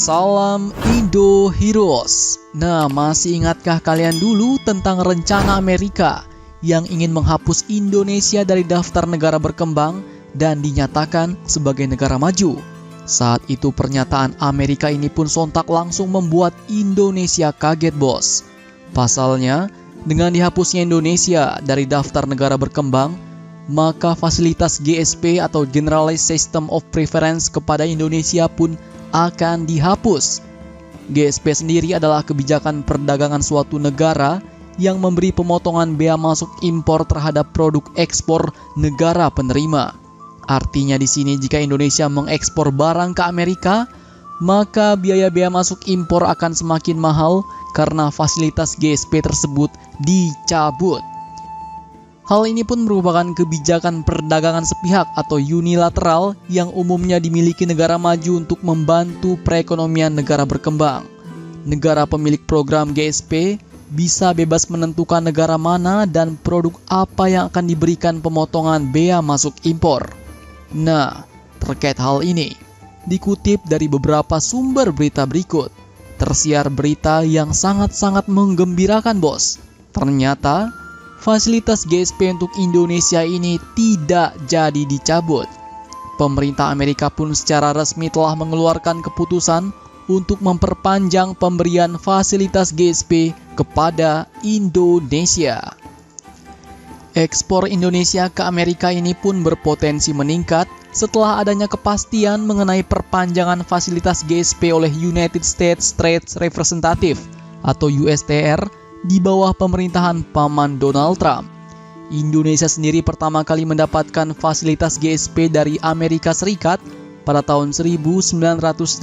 Salam Indo Heroes. Nah, masih ingatkah kalian dulu tentang rencana Amerika yang ingin menghapus Indonesia dari daftar negara berkembang dan dinyatakan sebagai negara maju? Saat itu pernyataan Amerika ini pun sontak langsung membuat Indonesia kaget, bos. Pasalnya, dengan dihapusnya Indonesia dari daftar negara berkembang, maka fasilitas GSP atau Generalized System of Preference kepada Indonesia pun akan dihapus. GSP sendiri adalah kebijakan perdagangan suatu negara yang memberi pemotongan bea masuk impor terhadap produk ekspor negara penerima. Artinya di sini jika Indonesia mengekspor barang ke Amerika, maka biaya bea masuk impor akan semakin mahal karena fasilitas GSP tersebut dicabut. Hal ini pun merupakan kebijakan perdagangan sepihak atau unilateral yang umumnya dimiliki negara maju untuk membantu perekonomian negara berkembang. Negara pemilik program GSP bisa bebas menentukan negara mana dan produk apa yang akan diberikan pemotongan bea masuk impor. Nah, terkait hal ini, dikutip dari beberapa sumber berita berikut, tersiar berita yang sangat-sangat menggembirakan, bos. Ternyata, fasilitas GSP untuk Indonesia ini tidak jadi dicabut. Pemerintah Amerika pun secara resmi telah mengeluarkan keputusan untuk memperpanjang pemberian fasilitas GSP kepada Indonesia. Ekspor Indonesia ke Amerika ini pun berpotensi meningkat setelah adanya kepastian mengenai perpanjangan fasilitas GSP oleh United States Trade Representative atau USTR di bawah pemerintahan paman Donald Trump. Indonesia sendiri pertama kali mendapatkan fasilitas GSP dari Amerika Serikat pada tahun 1980.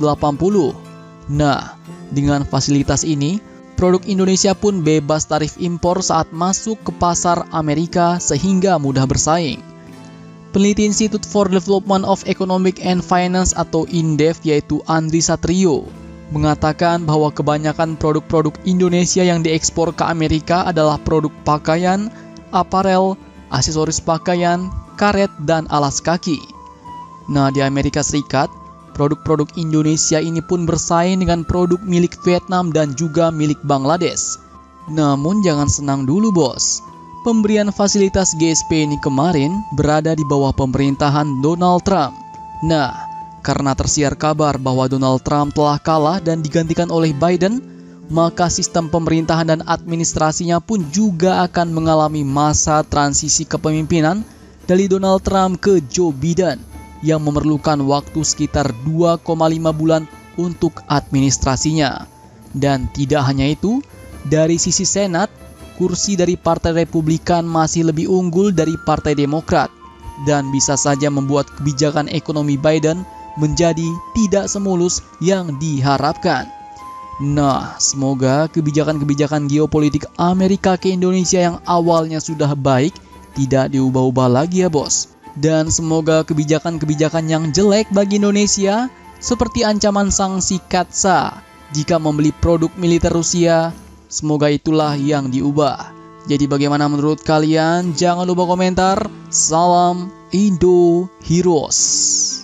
Nah, dengan fasilitas ini, produk Indonesia pun bebas tarif impor saat masuk ke pasar Amerika sehingga mudah bersaing. Peneliti Institute for Development of Economic and Finance atau INDEF yaitu Andri Satrio mengatakan bahwa kebanyakan produk-produk Indonesia yang diekspor ke Amerika adalah produk pakaian, aparel, aksesoris pakaian, karet, dan alas kaki. Nah, di Amerika Serikat, produk-produk Indonesia ini pun bersaing dengan produk milik Vietnam dan juga milik Bangladesh. Namun jangan senang dulu, bos. Pemberian fasilitas GSP ini kemarin berada di bawah pemerintahan Donald Trump. Nah, karena tersiar kabar bahwa Donald Trump telah kalah dan digantikan oleh Biden, maka sistem pemerintahan dan administrasinya pun juga akan mengalami masa transisi kepemimpinan dari Donald Trump ke Joe Biden yang memerlukan waktu sekitar 2,5 bulan untuk administrasinya. Dan tidak hanya itu, dari sisi Senat, kursi dari Partai Republikan masih lebih unggul dari Partai Demokrat dan bisa saja membuat kebijakan ekonomi Biden menjadi tidak semulus yang diharapkan. Nah, semoga kebijakan-kebijakan geopolitik Amerika ke Indonesia yang awalnya sudah baik tidak diubah-ubah lagi ya, bos. Dan semoga kebijakan-kebijakan yang jelek bagi Indonesia seperti ancaman sanksi Katsa jika membeli produk militer Rusia, semoga itulah yang diubah. Jadi bagaimana menurut kalian? Jangan lupa komentar. Salam Indo Heroes.